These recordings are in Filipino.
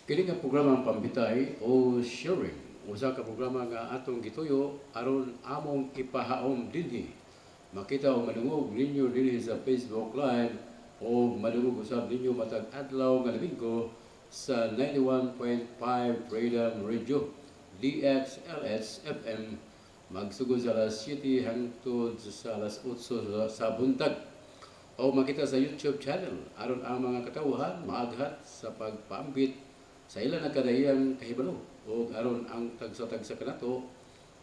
Kini nga programa ang pambitay o sharing. Usa ka programa nga atong gituyo aron among ipahaom dinhi. Makita o madungog ninyo dinhi sa Facebook Live o madungog usab ninyo matag adlaw nga Domingo sa 91.5 Freedom Radio DXLS FM magsugod sa alas 7 hangtod sa alas 8 sa buntag. O makita sa YouTube channel aron ang mga katawhan maaghat sa pagpaambit sa ilan na kadayang kahibalo o aron ang tagsa-tagsa kanato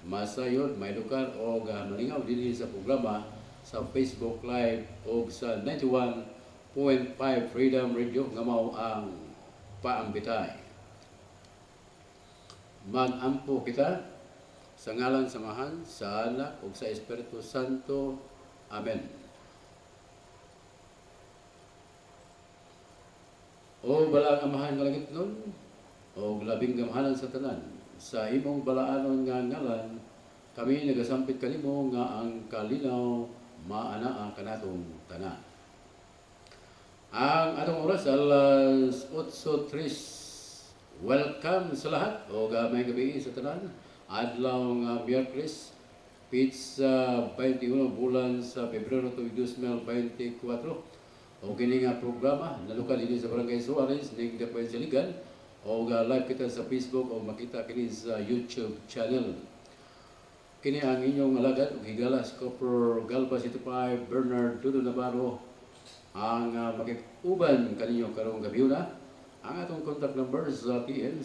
masayod, may lugar o malingaw dinhi sa programa sa Facebook Live o sa 91.5 Freedom Radio nga mao ang paambitay. Mag-ampo kita sa ngalan samahan sa Anak ug sa Espiritu Santo. Amen. O balang amahan nga langit nun, o labing gamahalan sa tanan, sa imong balaanon nga ngalan, kami nagasampit kanimo nga ang kalinaw maanaa kanatong tanan. Ang atong oras alas 8:03. Welcome sa lahat o gamay gabi sa tanan. Adlaw nga Miyerkules, pizza 21 bulan sa Pebrero tuig 2024. O kini nga programa nalukal ini sa Barangay Suarez ning Dapoy Saligan o live kita sa Facebook o makita kini sa YouTube channel. Kini ang inyong alagad ug higala si Copper Galba City 5 Bernard Dudo Navarro ang makikuban kaninyo karong gabi na. Ang atong contact number sa PN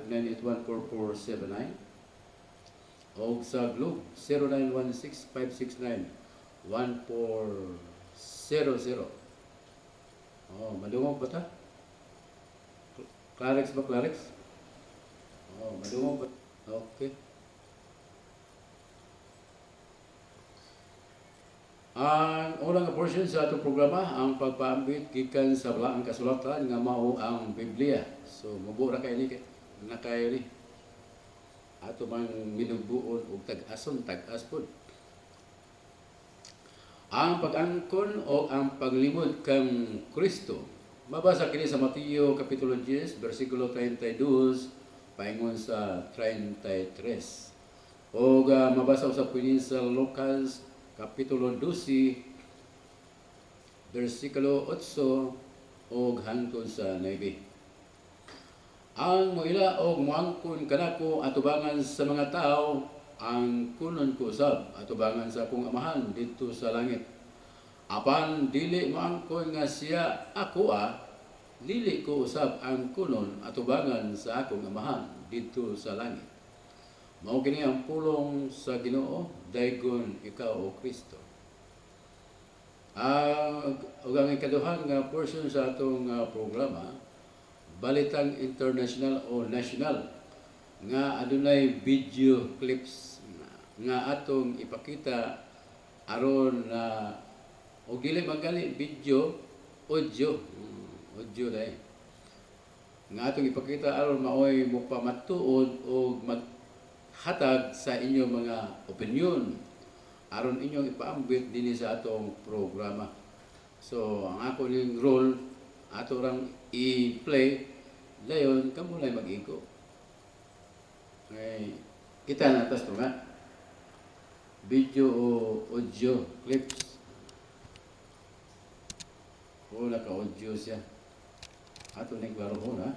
0935-981-4479 o sa Globe 0916-569-1400. Oh, madungog ba ta? Clarex ba, Clarex? Oh, madungog ba? Okay. Ang unang portion sa atong programa, ang pagpaambit gikan sa balaang kasulatan nga mao ang Biblia. So, mabura kayo ni, nakayo ni. Ato mang minugbuon o tag-ason, tag-aspod. Ang pag-angkon o ang paglimod kang Kristo. Mabasa kini sa Mateo Kapitulo 10, versikulo 32, paingon sa 33. O mabasa sa pinin sa Lucas Kapitulo 12, versikulo 8, o hangtod sa 9. Ang moila o muangkon kanako atubangan sa mga tao, ang kunon ko usab atubangan sa akong amahan dito sa langit. Apan dili maangkon nga siya ako dili ko usab ang kunon atubangan sa akong amahan dito sa langit. Mao kini ang pulong sa Ginoo daygon ikaw o Kristo. Ug ang ikaduhang nga portion sa atong programa, balitang international o national nga adunay video clips nga atong ipakita aron na o dili magali video, audio dai nga atong ipakita aron maoy mo pamatuod o maghatag sa inyong mga opinion aron inyong ipaambit dinhi sa atong programa. So ang ako ning role ato rang i-play dayon kamo lay mag-iko. Okay. Kita na tas nga video o audio clips. O naka-audio siya. Ato ning klaro ho na.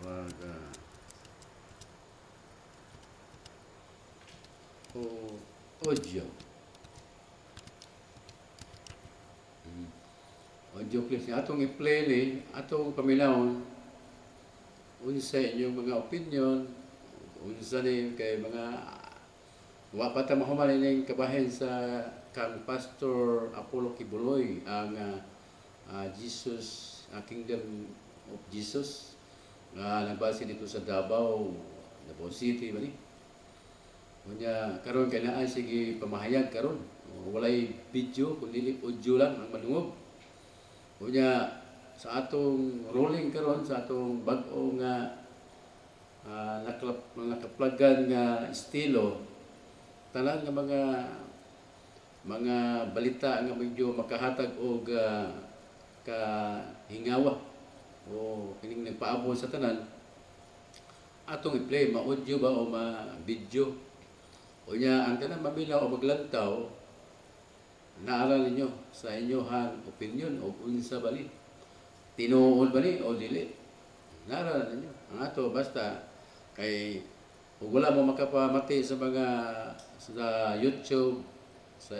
Awaga. O audio. Audio clips niya. Atong i-play ni, atong paminawon unsa inyong mga opinion, unsa ni kay mga wa pa ta mahuman ning kabahin sa kang Pastor Apollo Kibuloy ang Jesus, Kingdom of Jesus nagbase dito sa Davao City ba ni? Unya karon kay naa sige pamahayag karon. Walay video kundi audio lang ang madungog. Unya sa atong rolling karon sa atong bag-o nga nakaplagan nga estilo tanan nga mga balita nga medyo makahatag og nakahingawa o kining nagpaabot sa tanan atong i-play ma-audio ba o ma-video. O niya, ang tanang mabilaw o maglantaw, naaral ninyo sa inyohan opinion o unsa ba ni? Tinuod ba ni o dili? Naaral ninyo. Ang ato, basta, kay kung wala mo makapamati sa mga sa YouTube, sa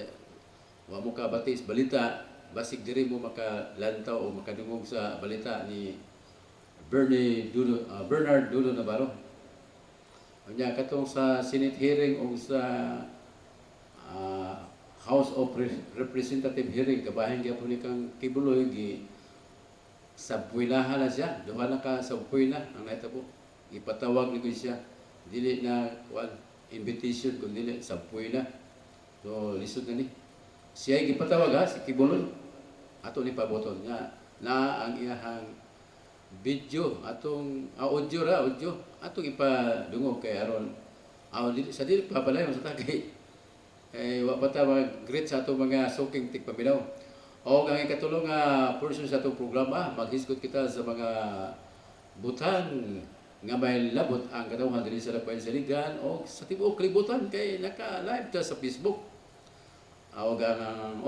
wala mo kabati sa balita, basig diri mo makalantaw o makadungog sa balita ni Bernard Dulo Navarro. Kanya katong sa Senate hearing o sa House of Representative hearing, kabahin gyapon ni kang Kibuloy, sabpuinahan na siya, duha na ka sabpuina ang naitabo. Ipatawag ni ko siya, dili na invitation kung dili sabpuina. So lisod na ni. Siya ay gipatawag ha, si Kibuloy. Ato ni paboton nga na ang iyahang video atong audio atong ipadungog kay aron sa dili papalayon sa tagay kay wa pa ta mag-greet sa atong mga suking tigpaminaw. O ang ikatulong nga portion sa atong programa, maghisgot kita sa mga butan nga may labot ang katawhan diri sa Lapuan Saligan o sa tibuok kalibutan kay naka-live ta sa Facebook. O ang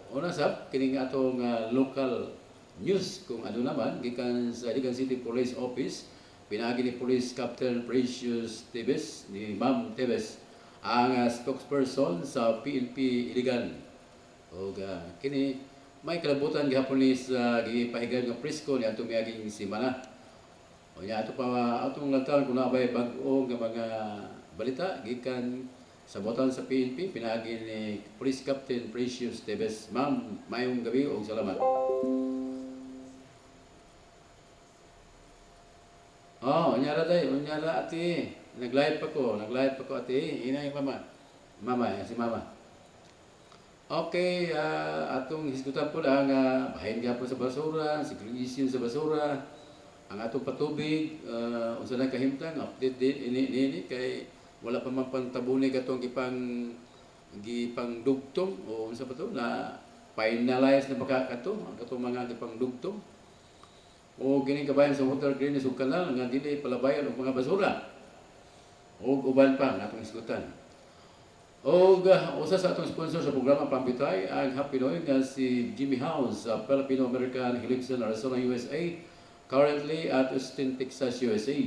una sab kining atong local news kung ano naman gikan sa Iligan City Police Office, pinagi ni Police Captain Precious Tebes ni Ma'am Tebes ang spokesperson sa PNP Iligan. O kini may kalabutan gihapon ni sa gipahigan nga presko ni atong miaging simana. O nya ato pa atong lantaw kung nabay bag-o nga mga balita gikan sa botan sa PNP, pinagi ni Police Captain Precious Tebes. Ma'am, mayong gabi o salamat. Unyara ati. Nag-live pa ko ati. Inay mama. Si mama. Okay, atong hisgutan po lang, bahin po sa basura, segregation sa basura, ang atong patubig, unsa na kahimtang, update din, ini kay wala pa man pantabuni katong gipang dugtong, o unsa pa to, na finalize na baka ang katong mga gipang dugtong. O gining kabayan sa water greenness ug kanal nga dili palabayan og mga basura. O uban pa nga atong isgutan. O usa sa atong sponsor sa programa Pampitay ang Happy Noy nga si Jimmy House sa Filipino-American Helixon, Arizona, USA, currently at Austin, Texas, USA.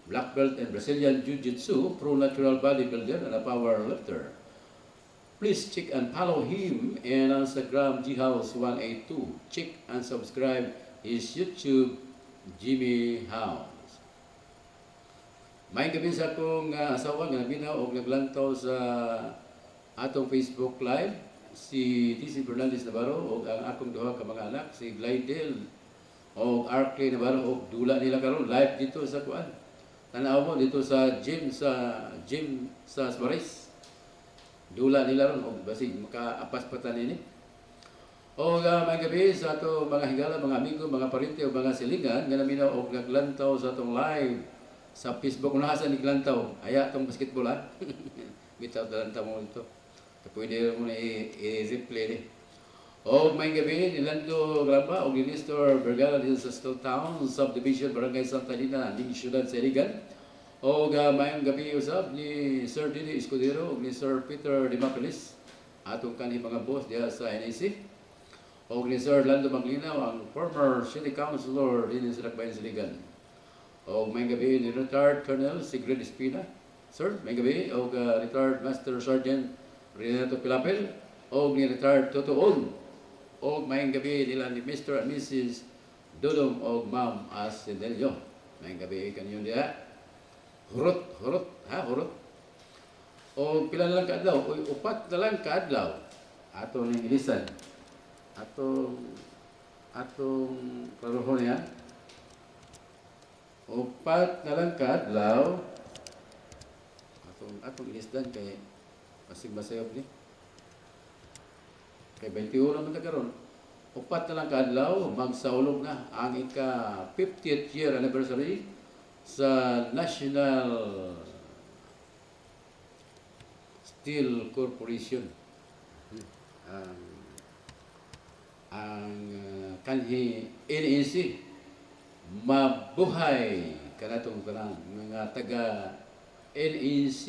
Black belt and Brazilian Jiu-Jitsu, pro-natural bodybuilder and a power lifter. Please check and follow him in Instagram ghouse182. Check and subscribe his YouTube, Jimmy House. May gabi sa akong asawa nga binaw o naglantaw sa atong Facebook Live, si TC Bernaldez Navarro o ang akong duha ka mga anak, si Glidel o Arkley Navarro o dula nila karon live dito sa kuan. Tanaw mo dito sa gym sa Suarez. Dula nila ron o basig makaapas pa tanini. O may gabi sa ato mga higala, mga amigo, mga parente o mga silingan nga naminaw og naglantaw sa atong live sa Facebook. Unahasan ni glantaw, aya atong basketball ha. Bitaw lantaw mo ito. Pwede mo na i-replay ni. O may gabi nilando Graba o ni Nestor Vergara dito sa Steel Town Subdivision Barangay Santa Lina ning siyudad sa Iligan. O mayong gabi usab ni Sir Didi Escudero o ni Sir Peter Dimapelis atong kanhi mga boss diha sa NAC. O ni Sir Lando Maglinaw, ang former City Councilor din sa Lakbayan Siligan. O may gabi ni retired Colonel Sigrid Espina. Sir, may gabi. O retired Master Sergeant Renato Pilapel. O ni retired Toto On. O may gabi nila ni Mr. and Mrs. Dodong o Ma'am Asendelio. May gabi kanyo diya. Hurot. O pila na lang kaadlaw. O upat na lang kaadlaw. Ato ning ilisan. Atong klarohon niya. Upat na lang kaadlaw. Atong inisdan kay masig masayop ni. Kay 21 naman na karon. Upat na lang kaadlaw, magsaulog na ang ika 50th year anniversary sa National Steel Corporation. ang kanhi NEC mabuhay kanatong tanan mga taga NEC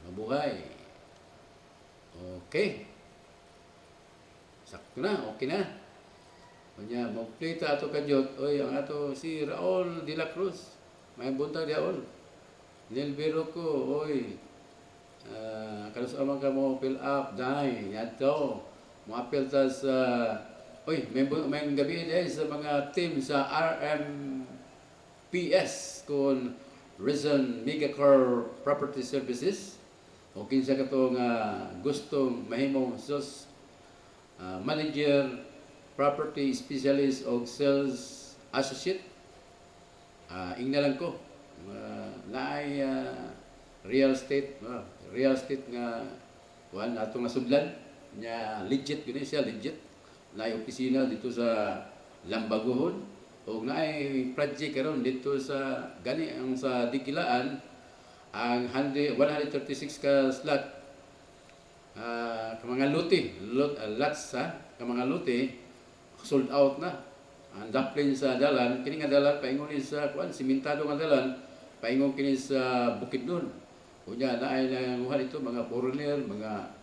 mabuhay. Okay, sakto na, okay na. Kanya magplita ato kadyot, oy ang ato si Raul de la Cruz, may buntag Raul. Nilbiro ko, oy, kanus amang ka mo fill up, dahil, yato, mo apel ta sa, oy, may gabi dahil sa mga team sa RMPS kung Reason Megacar Property Services. O kinsa ka to nga gustong mahimong sales manager, property specialist o sales associate, ingna lang ko. Naay real estate nga kuan atong nasudlan nya legit gani siya, legit. Naay opisina dito sa Lambaguhon o naay project karon dito sa gani ang sa Dikilaan ang 136 ka slot ka mga lots ka mga lote sold out na. Ang daplin sa dalan kini nga dalan paingon ni sa kuan simentado nga dalan paingon kini sa Bukidnon. Unya naay nanguha dito mga foreigner, mga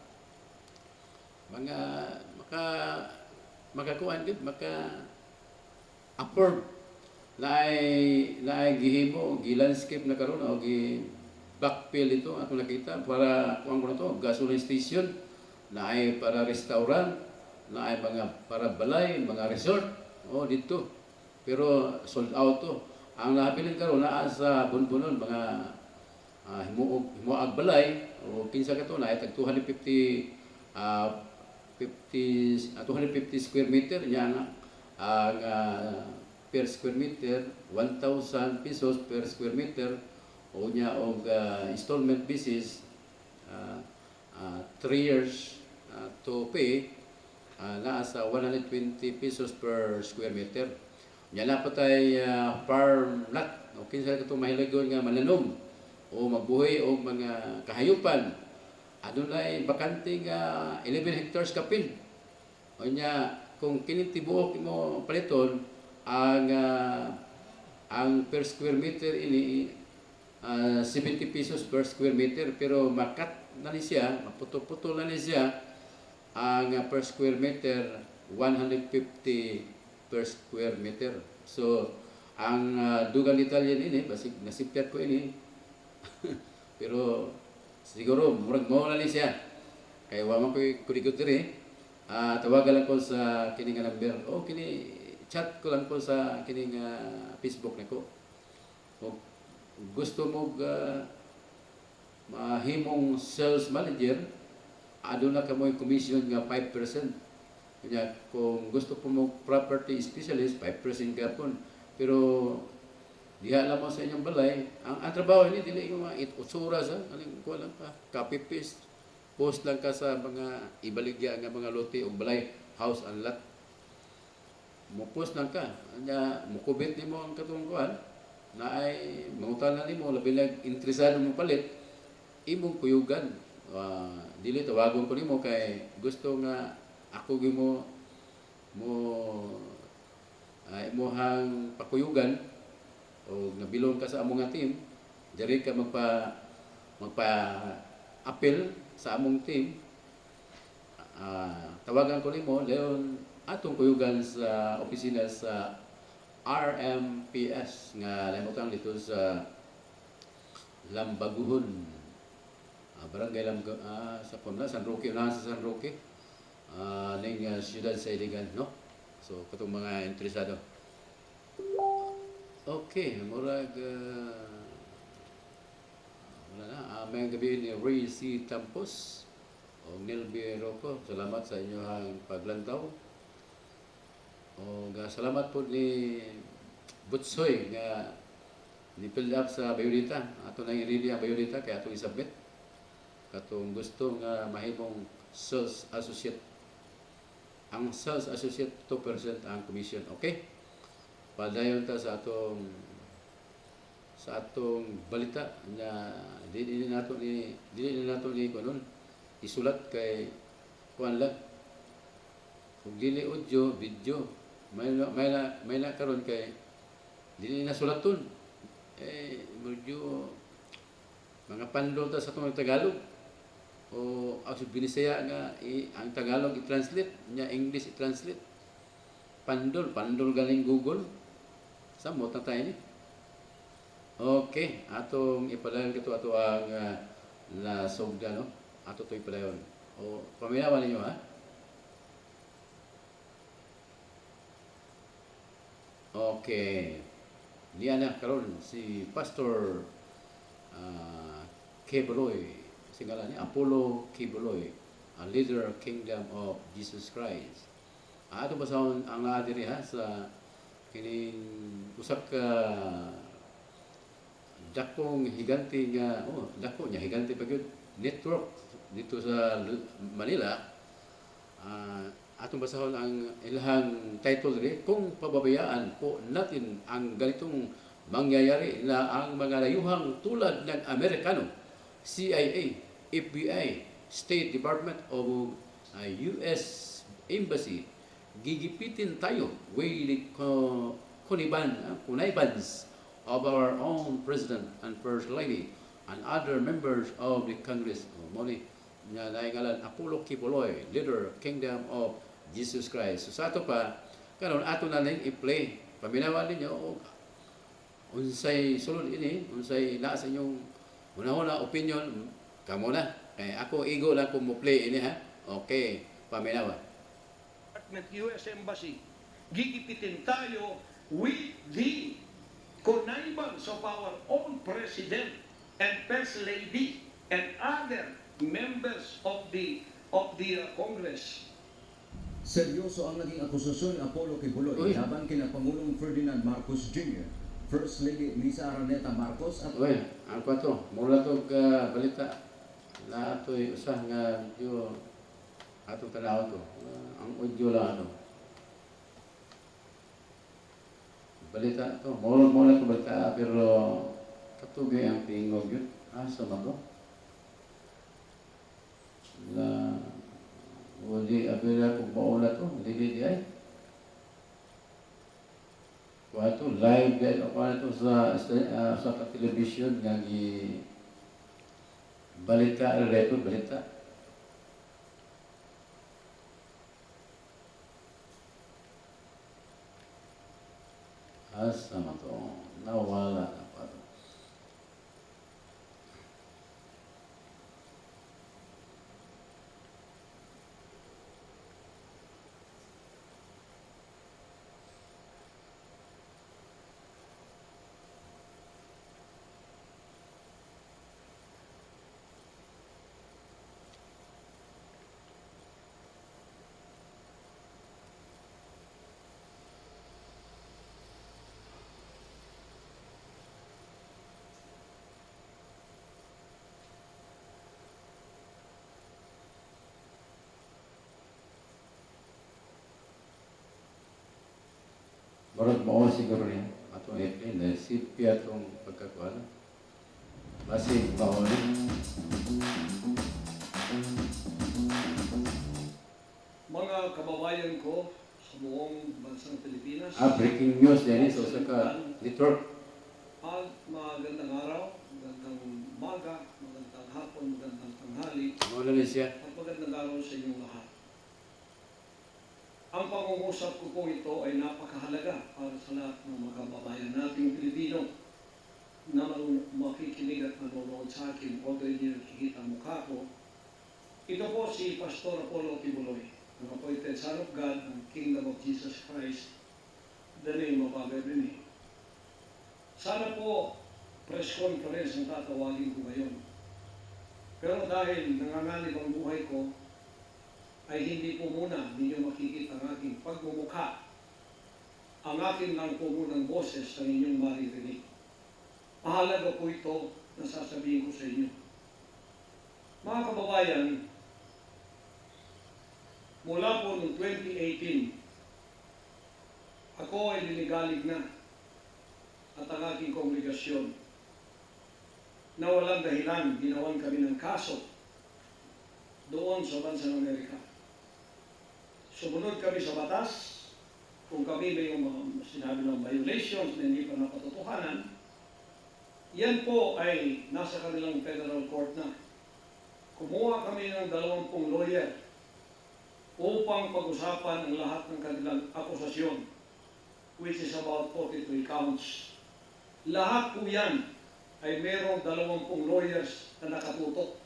makakuan gid maka afford naay gihimo gi-landscape na karon o gi backfill ito ako nakita para kuan ko na to gasoline station naay para restaurant naay mga para balay mga resort dito pero sold out to. Ang nabilin karon naa sa bunbunon mga himuag balay o kinsa ka to naay tag 250 square meter niya nga ang per square meter 1,000 pesos per square meter o niya og installment basis 3 years to pay naa sa 120 pesos per square meter. Nya na patay farm lot o kinsa ka to mahilagon nga mananom o magbuhi og mga kahayupan. Adunay bakante nga 11 hectares kapin. O nya kung kini tibuok mo paliton ang per square meter ini 70 pesos per square meter pero makat na ni siya, maputol-putol na ni siya ang per square meter 150 per square meter. So ang dugang detalye ini basig nasipyat ko ini pero siguro murag mo na ni siya kay wa man ko kuligot diri. Tawagan lang ko sa kini nga number o kini chat ko lang ko sa kini nga Facebook nako. Gusto mo mahimong sales manager, aduna ka mo'y commission nga 5%. Kanya kung gusto po mo property specialist, 5% ka po. Pero diha lang mo sa inyong balay, ang trabaho ini dili ko utsura sa aning ko lang pa, copy paste, post lang ka sa mga ibaligya nga mga lote o balay, house and lot. Mo post lang ka, anya mo kubit nimo ang katong kuan na ay mangutanan nimo labi lang interesado mo palit imong kuyugan. Dili tawagon ko nimo kay gusto nga ako gimo imuhang pakuyugan o nabilong ka sa among nga team, diri ka magpa-appeal sa among team. Tawagan ko nimo leon atong kuyugan sa opisina sa RMPS nga limutang dito sa Lambaguhon, barangay sa San Roque, sa San Roque, ning siyudad sa Iligan, no? So katong mga interesado. Okay, murag wala na. May gabi ni Ray C. Tampos o Nelby Rocco. Salamat sa inyong paglantaw. O salamat po ni Butsoy nga ni-fill up sa biodata. Ato nang i-ready ang biodata kaya ato i-submit. Katong gusto nga mahimong sales associate. Ang sales associate 2% ang commission. Okay? Padayon ta sa atong balita na dili nato ni kunon isulat kay kuan lang Kung dili audio, video, may na karon kay dili na sulaton. Medyo mga pandol ta sa tong Tagalog. O ang Binisaya nga ang Tagalog i-translate, nya English i-translate. Pandol galing Google. Samot na tayo ni. Okay, atong ipadayon kito ato ang nasugda, no? Ato to ipadayon. O paminawan ninyo, ha? Okay. Diyan na karon si Pastor Kebuloy, singalan ni Apollo Kebuloy, a leader of Kingdom of Jesus Christ. Ato basahon ang naa diri ha sa kining usak ka dakong higante nga dako nya higante pa gyud network dito sa Manila. Atong basahon ang ilahang title diri, kung pababayaan po natin ang ganitong mangyayari na ang mga layuhang tulad ng Amerikano, CIA, FBI, State Department o US Embassy, gigipitin tayo with connivance of our own President and First Lady and other members of the Congress. Muli nga naingalan Apollo Kebuloy, leader Kingdom of Jesus Christ. So sa ato pa, karon ato na ning i-play. Paminawan ninyo unsay sulod ini, unsay naa sa inyong una-una opinion, kamo na. Kay ako igo lang kung mo play ini, ha. Okay, paminawan. US Embassy, gigipitin tayo with the connivance of our own President and First Lady and other members of the Congress. Seryoso ang naging akusasyon ni Apollo Kebuloy laban kina Pangulong Ferdinand Marcos Jr., First Lady Lisa Araneta Marcos at ang kwato, mula to balita na ito'y usah nga video atong tanaw to. Ang audio lang balita to, mula to balita pero katugay ang tingog yun. Asa man to? Wali abira kung maula to, hindi di ay. Kaya to, live din o kaya to sa television nga balita, reto balita. Asa man to, nawala na pa to. Barag mo siguro niya atong April na sipi atong pagkakuan. Basig mauli. Mga kababayan ko sa buong bansang Pilipinas. Breaking news din so sa ka network. Magandang araw, magandang umaga, magandang hapon, magandang tanghali. Mawala na siya. At magandang araw sa inyong lahat. Ang pangungusap ko po ito ay napakahalaga para sa lahat ng mga kababayan nating Pilipino na makikinig at manonood sa akin, although hindi nakikita ang mukha ko. Ito po si Pastor Apollo Kebuloy, ang appointed Son of God ng Kingdom of Jesus Christ, the name of our Benin. Sana po press conference ang tatawagin ko ngayon. Pero dahil nanganganib ang buhay ko, ay hindi po muna ninyo makikita ang aking pagmumukha. Ang akin lang po munang boses ang inyong maririnig. Mahalaga po ito na sasabihin ko sa inyo. Mga kababayan, mula po noong 2018, ako ay linigalig na at ang aking kongregasyon na walang dahilan ginawan kami ng kaso doon sa bansang Amerika. sumunod kami sa batas. Kung kami may mga sinabi ng violations na hindi pa napatotohanan, yan po ay nasa kanilang federal court na. Kumuha kami ng 20 lawyer upang pag-usapan ang lahat ng kanilang akusasyon, which is about 43 counts. Lahat po yan ay merong 20 lawyers na nakatutok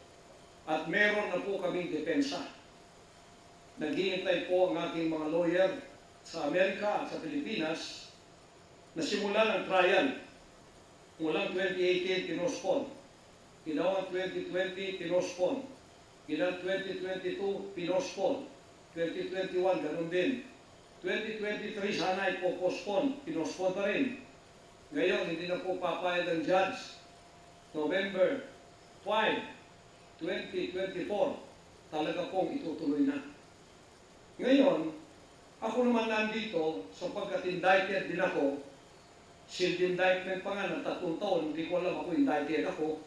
at meron na po kaming depensa. Naghihintay po ang aking mga lawyer sa Amerika at sa Pilipinas na simula ng trial. Mulang 2018, pinospon. Ginawang 2020, pinospon. Ginawang 2022, pinospon. 2021, ganun din. 2023, sana ay po-postpone. Pinospon pa rin. Ngayon, hindi na po papayag ang judge. November 5, 2024, talaga pong itutuloy na. Ngayon, ako naman nandito sapagkat indicted din ako. Sealed indictment pa nga ng 3 taon, hindi ko alam ako indicted ako.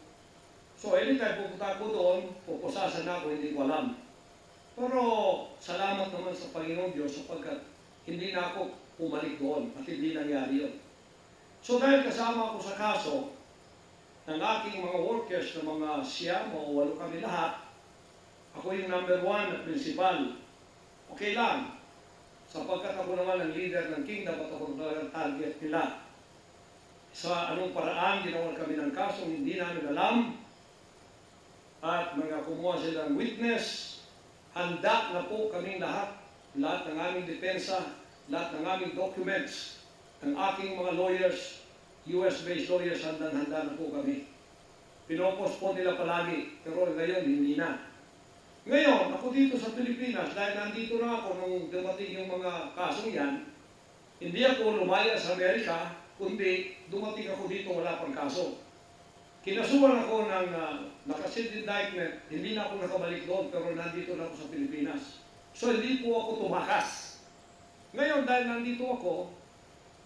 So anytime pupunta ko doon, pupusasan ako, hindi ko alam. Pero salamat naman sa Panginoon Diyos sapagkat hindi na ako pumalik doon at hindi nangyari yun. So dahil kasama ako sa kaso ng aking mga workers na mga 7 o 8 kami lahat, ako yung number 1 na principal. Okay lang. Sapagkat ako naman ang leader ng kingdom at ako ang target nila. Sa anong paraan ginawa kami ng kaso, hindi namin alam. At mga kumuha silang witness, handa na po kaming lahat ng aming depensa, lahat ng aming documents, ng aking mga lawyers, US-based lawyers, handa na po kami. Pinopospon nila palagi, pero ngayon hindi na. Ngayon, ako dito sa Pilipinas, dahil nandito na ako nung dumating yung mga kasong yan, hindi ako lumaya sa Amerika, kundi dumating ako dito, wala pang kaso. Kinasuhan ako ng nakasealed indictment, hindi na ako nakabalik doon, pero nandito na ako sa Pilipinas. So hindi po ako tumakas. Ngayon, dahil nandito ako,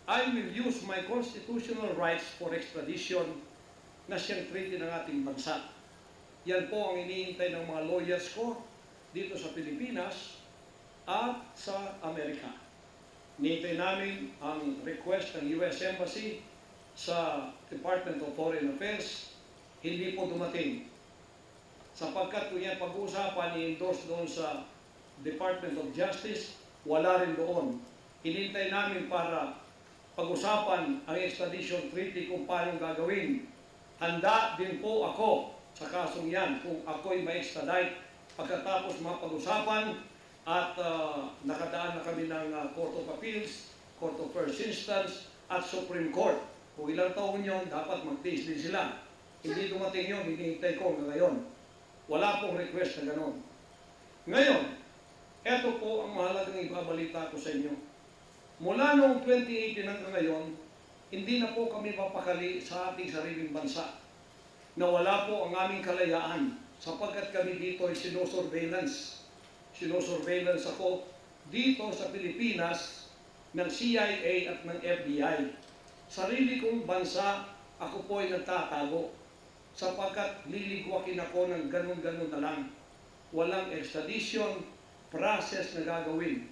I will use my constitutional rights for extradition na siyang treaty ng ating bansa. Yan po ang iniintay ng mga lawyers ko dito sa Pilipinas at sa Amerika. Nihintay namin ang request ng US Embassy sa Department of Foreign Affairs, hindi po dumating. Sapagkat kung yan pag-uusapan, i-endorse doon sa Department of Justice, wala rin doon. Hinintay namin para pag-usapan ang extradition treaty kung paano gagawin. Handa din po ako sa kasong yan kung ako'y ma-extradite pagkatapos mapag-usapan at nakadaan na kami ng Court of Appeals, Court of First Instance at Supreme Court. Kung ilang taon yun, dapat mag-tiis din sila. Hindi dumating yun, hinihintay ko ngayon. Wala pong request na gano'n. Ngayon, eto po ang mahalagang ibabalita ko sa inyo. Mula noong 2018 hanggang ngayon, hindi na po kami papakali sa ating sariling bansa na wala po ang aming kalayaan sapagkat kami dito ay sinosurveillance. Sinosurveillance ako dito sa Pilipinas ng CIA at ng FBI. Sarili kong bansa, ako po ay nagtatago sapagkat liligwakin ako ng ganun-ganun na lang. Walang extradition process na gagawin.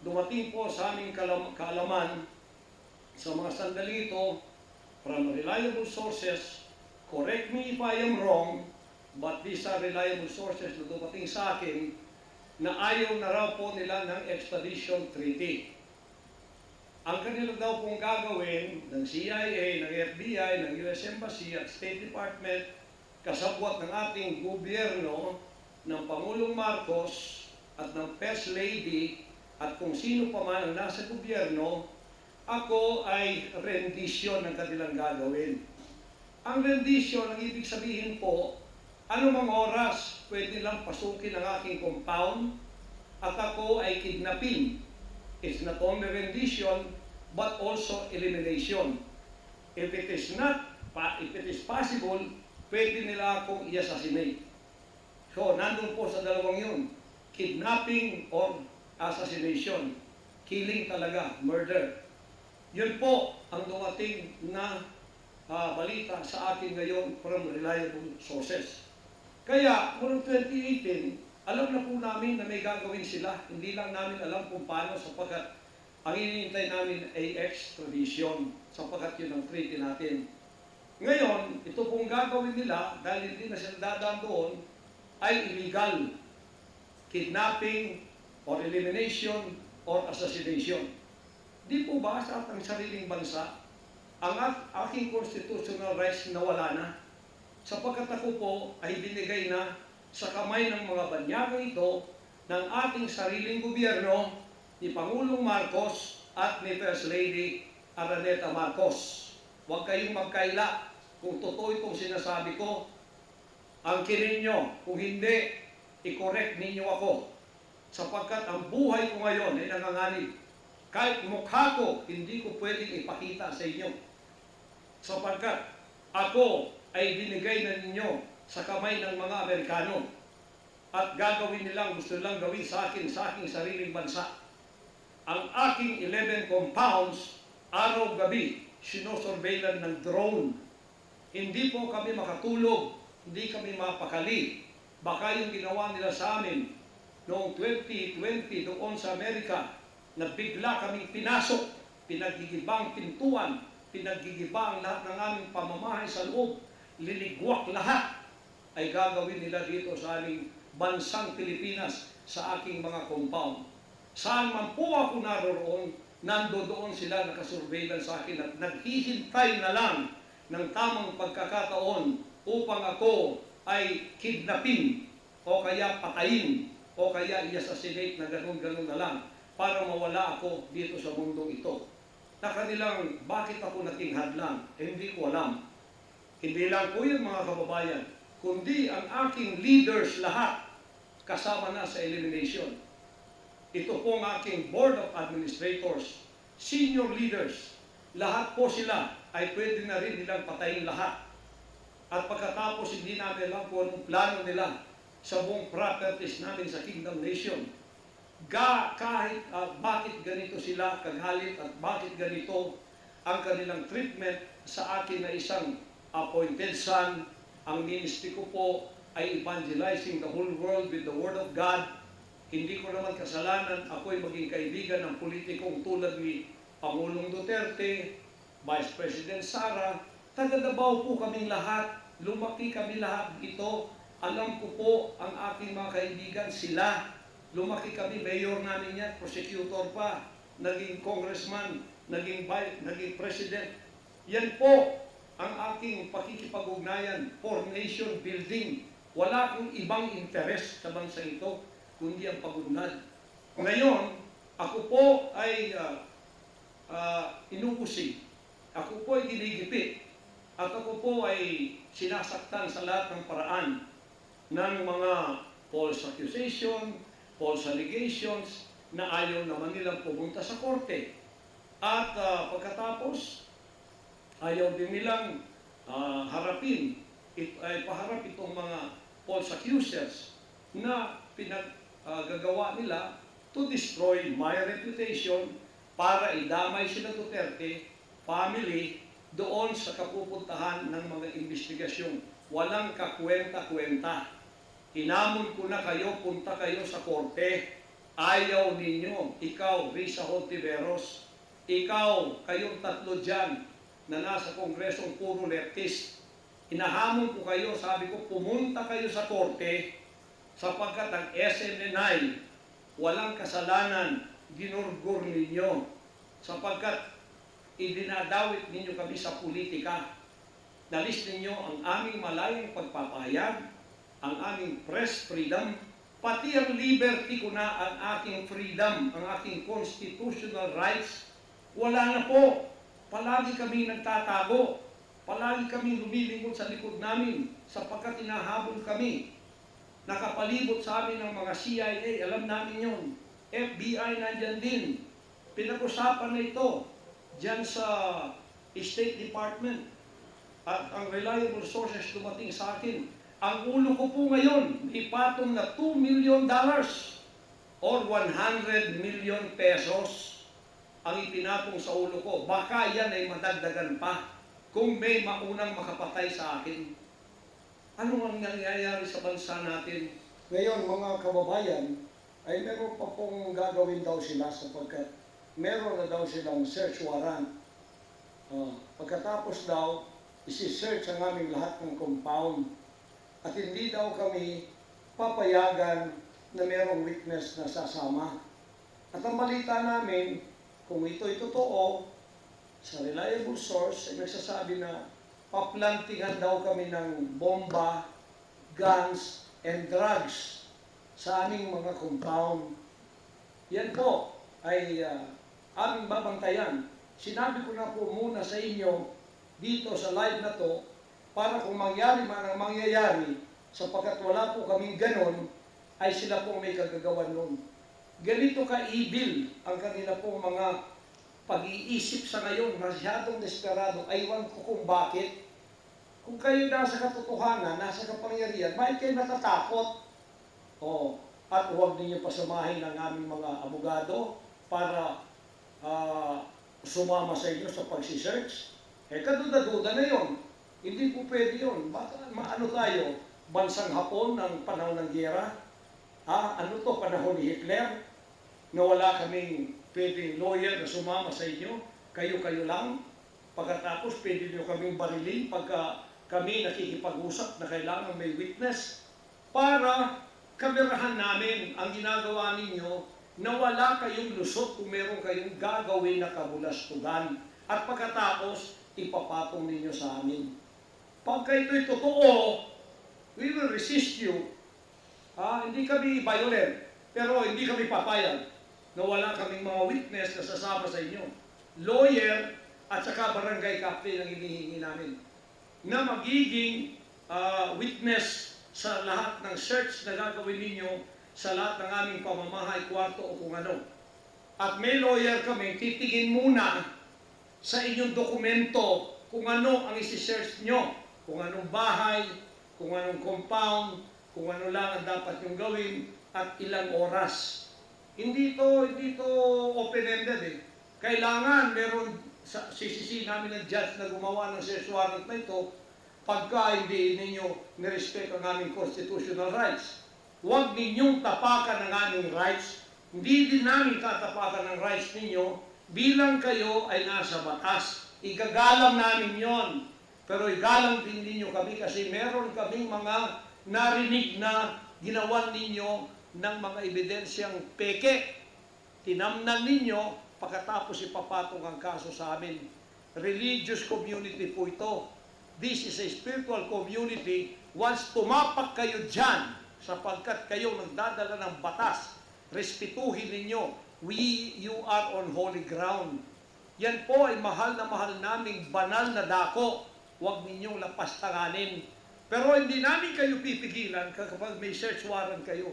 Dumating po sa aming kaalaman sa mga sandali ito from reliable sources. Correct me if I am wrong, but these are reliable sources na dumating sa akin na ayaw na raw po nila ng extradition treaty. Ang kanila daw pong gagawin ng CIA, ng FBI, ng US Embassy at State Department, kasabwat ng ating gobyerno, ng Pangulong Marcos at ng First Lady at kung sino pa man ang nasa gobyerno, ako ay rendition ng kanilang gagawin. Ang rendition, ang ibig sabihin po, anumang oras pwede lang pasukin ang aking compound at ako ay kidnapin. It's not only rendition, but also elimination. If it is possible, pwede nila akong i-assassinate. So, nandun po sa dalawang yun, kidnapping or assassination. Killing talaga, murder. Yun po ang dumating na balita sa akin ngayon from reliable sources. Kaya, noong 2018, Alam na po namin na may gagawin sila. Hindi lang namin alam kung paano sapagkat ang hinihintay namin ay extradition sapagkat yun ang treaty natin. Ngayon, ito pong gagawin nila dahil hindi na sila dadaan doon ay illegal. Kidnapping or elimination or assassination. Di po ba sa ating sariling bansa, ang aking constitutional rights na wala na? Sapagkat ako po ay binigay na sa kamay ng mga banyagang ito ng ating sariling gobyerno ni Pangulong Marcos at ni First Lady Araneta Marcos. Huwag kayong magkaila kung totoo itong sinasabi ko. Angkinin nyo, kung hindi, i-correct ninyo ako. Sapagkat ang buhay ko ngayon ay nanganganib. Kahit mukha ko, hindi ko pwedeng ipakita sa inyo. Sapagkat ako ay binigay na ninyo sa kamay ng mga Amerikano. At gagawin nilang gusto nilang gawin sa aking sariling bansa. Ang aking 11 compounds, araw-gabi, sinosurveillan ng drone. Hindi po kami makatulog, hindi kami mapakali. Baka yung ginawa nila sa amin noong 2020 doon sa Amerika, na bigla kaming pinasok, pinagigibang pintuan, pinagigibang lahat ng aming pamamahay sa loob, liligwak lahat, ay gagawin nila dito sa aming bansang Pilipinas sa aking mga compound. Saan man po ako naroon, nandoon sila nakasurveillance sa akin at naghihintay na lang ng tamang pagkakataon upang ako ay kidnapin o kaya patayin o kaya i-assassinate na ganun-ganun na lang para mawala ako dito sa mundong ito. Na kanilang bakit ako naging hadlang, hindi ko alam. Hindi lang po yun mga kababayan, kundi ang aking leaders lahat kasama na sa elimination. Ito po ang aking Board of Administrators, senior leaders, lahat po sila ay pwede na rin nilang patayin lahat. At pagkatapos hindi namin alam kung anong plano nila sa buong properties namin sa Kingdom Nation. Kahit bakit ganito sila kagalit at bakit ganito ang kanilang treatment sa akin na isang appointed son. Ang ministry ko po ay evangelizing the whole world with the Word of God. Hindi ko naman kasalanan, ako'y maging kaibigan ng politikong tulad ni Pangulong Duterte, Vice President Sara. Taga Davao po kaming lahat, lumaki kami lahat dito. Alam ko po ang aking mga kaibigan, sila. Lumaki kami, mayor namin yan, prosecutor pa, naging congressman, naging president. Yan po ang aking pakikipag-ugnayan for nation building. Wala akong ibang interes sa bansa ito, kundi ang pag-ugnad. Ngayon, ako po ay inuusi. Ako po ay ginigipit. At ako po ay sinasaktan sa lahat ng paraan ng mga false accusation, false allegations na ayaw naman nilang pumunta sa korte. At pagkatapos, ayaw din nilang harapin, paharap itong mga false accusers na pinagagawa nila to destroy my reputation para idamay sila Duterte, family, doon sa kapupuntahan ng mga investigasyon. Walang kakwenta-kwenta. Hinamon ko na kayo, punta kayo sa korte. Ayaw ninyo. Ikaw, Risa Hontiveros. Ikaw, kayong tatlo dyan na nasa kongresong puro leftist. Hinahamon ko kayo, sabi ko, pumunta kayo sa korte sapagkat ang SMNI walang kasalanan, ginurgur ninyo sapagkat idinadawit ninyo kami sa politika. Nalis ninyo ang aming malayang pagpapahayag, ang aming press freedom, pati ang liberty ko na, ang aking freedom, ang aking constitutional rights, wala na po. Palagi kami nagtatago, palagi kami lumilingkod sa likod namin sapagkat hinahabol kami. Nakapalibot sa amin ng mga CIA, alam namin yun. FBI nandyan din. Pinag-usapan na ito dyan sa State Department. At ang reliable sources dumating sa akin. Ang ulo ko po ngayon, ipatong na $2 million or 100 million pesos ang ipinatong sa ulo ko. Baka yan ay madagdagan pa kung may maunang makapatay sa akin. Ano ang nangyayari sa bansa natin? Ngayon, mga kababayan, ay meron pa pong gagawin daw sila sapagkat meron na daw silang search warrant. Pagkatapos daw, isi-search ang aming lahat ng compound. At hindi daw kami papayagan na merong witness na sasama. At ang balita namin, kung ito'y totoo, sa reliable source ay nagsasabi na paplantingan daw kami ng bomba, guns, and drugs sa aming mga compound. Yan po ay aming babantayan. Sinabi ko na po muna sa inyo dito sa live na to para kung mangyari man ang mangyayari sapagkat wala po kaming ganon ay sila po may kagagawan nun. Ganito ka-evil ang kanila pong mga pag-iisip sa ngayon, masyadong desperado. Aywan ko kung bakit. Kung kayo nasa katotohanan, nasa kapangyarihan, bakit kayo natatakot? At huwag ninyo pasamahin ang aming mga abogado para sumama sa inyo sa pagsisearch. Kaduda-duda na yon. Hindi po pwede yun. Baka maano tayo? Bansang Hapon ng panahon ng giyera? Ano to? Panahon ni Hitler? Na wala kaming pwedeng lawyer na sumama sa inyo? Kayo-kayo lang? Pagkatapos pwede nyo kaming barilin pagka kami nakikipag-usap na kailangan may witness para kamerahan namin ang ginagawa ninyo na wala kayong lusot kung meron kayong gagawin na kabulastugan. At pagkatapos, ipapatong ninyo sa amin. Pagka ito'y totoo, we will resist you. Hindi kami violent, pero hindi kami papayag na wala kaming mga witness na sasama sa inyo. Lawyer at saka barangay captain ang hinihingi namin na magiging witness sa lahat ng search na gagawin ninyo sa lahat ng aming pamamahay, kwarto o kung ano. At may lawyer kami, titingin muna sa inyong dokumento kung ano ang isi-search nyo, kung anong bahay, kung anong compound, kung ano lang ang dapat nyong gawin, at ilang oras. Hindi to open-ended eh. Kailangan meron sisisi namin ng judge na gumawa ng search warrant na ito pagka hindi ninyo nirespeto ang aming constitutional rights. Huwag ninyong tapakan ang aming rights. Hindi din namin tatapakan ang rights ninyo bilang kayo ay nasa batas. Igagalang namin yon. Pero igalang din ninyo kami kasi meron kaming mga narinig na ginawan ninyo ng mga ebidensyang peke. Tinamnan ninyo, pagkatapos ipapatong ang kaso sa amin. Religious community po ito. This is a spiritual community. Once tumapak kayo dyan, sapagkat kayo nagdadala ng batas, respetuhin ninyo, you are on holy ground. Yan po ay mahal na mahal naming banal na dako. Huwag ninyong lapastanganin. Pero hindi namin kayo pipigilan kapag may search warrant kayo.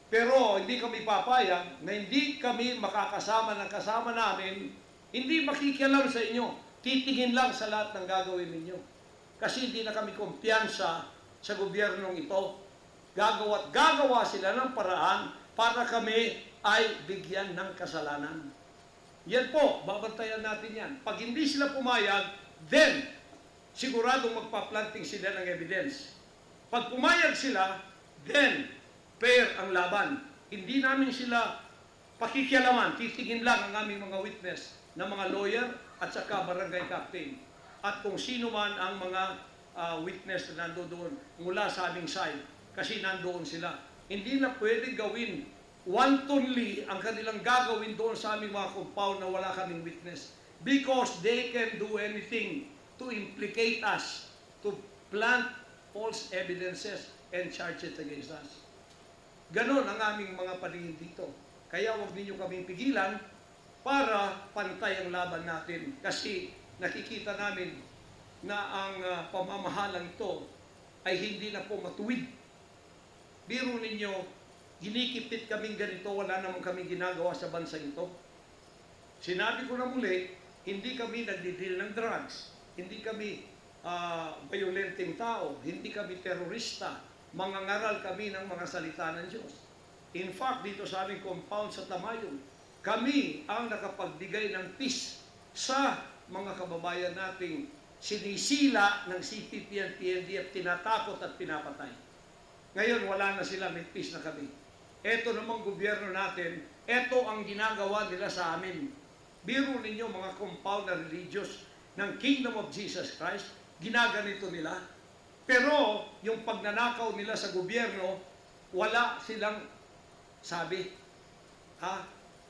Pero hindi kami papayag na hindi kami makakasama ng kasama namin, hindi makikialam sa inyo. Titingin lang sa lahat ng gagawin ninyo. Kasi hindi na kami kumpiyansa sa gobyernong ito. Gagawa sila ng paraan para kami ay bigyan ng kasalanan. Yan po, babantayan natin yan. Pag hindi sila pumayag, then siguradong magpa-planting sila ng evidence. Pag pumayag sila, then fair ang laban. Hindi namin sila pakikialaman, titingin lang ang aming mga witness na mga lawyer at saka barangay captain. At kung sino man ang mga witness na nandoon mula sa aming side, kasi nandoon sila. Hindi na pwede gawin wantonly ang kanilang gagawin doon sa aming mga compound na wala kaming witness. Because they can do anything to implicate us, to plant false evidences and charge it against us. Ganon ang aming mga paningin dito. Kaya huwag ninyo kaming pigilan para pantay ang laban natin. Kasi nakikita namin na ang pamamahalang ito ay hindi na po matuwid. Biro ninyo, ginikipit kaming ganito, wala naman kaming ginagawa sa bansa ito. Sinabi ko na muli, hindi kami nagdidil ng drugs, hindi kami violenting tao, hindi kami terorista, mangangaral kami ng mga salita ng Diyos. In fact, dito sa aming compound sa Tamayon, kami ang nakapagbigay ng peace sa mga kababayan nating sinisila ng CPP at PNDF, tinatakot at pinapatay. Ngayon, wala na sila, may peace na kami. Ito namang gobyerno natin, ito ang ginagawa nila sa amin. Biro ninyo mga compound na religious ng Kingdom of Jesus Christ, ginaganito nila. Pero yung pagnanakaw nila sa gobyerno, wala silang sabi.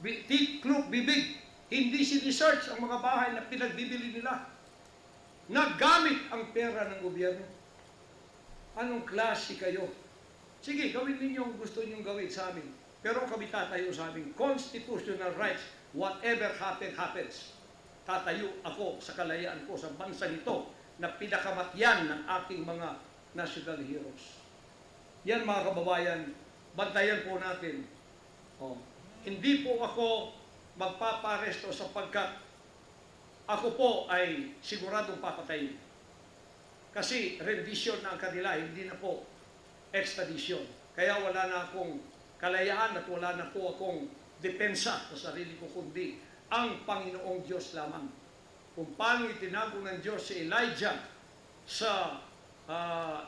Tiklop, bibig. Hindi sinisearch ang mga bahay na pinagbibili nila. Nagamit ang pera ng gobyerno. Anong klase kayo? Sige, gawin ninyo ang gusto ninyong gawin sa amin. Pero kami tatayo sa aming constitutional rights. Whatever happens. Tatayo ako sa kalayaan ko sa bansang ito na pinakamatyan ng aking mga national heroes. Yan mga kababayan, bantayan po natin. Hindi po ako magpaparesto sapagkat ako po ay siguradong papatayin. Kasi rendition na ang kanila, hindi na po extradition. Kaya wala na akong kalayaan at wala na po akong depensa sa sarili ko, kundi ang Panginoong Diyos lamang. Kung paano itinago ng Diyos si Elijah sa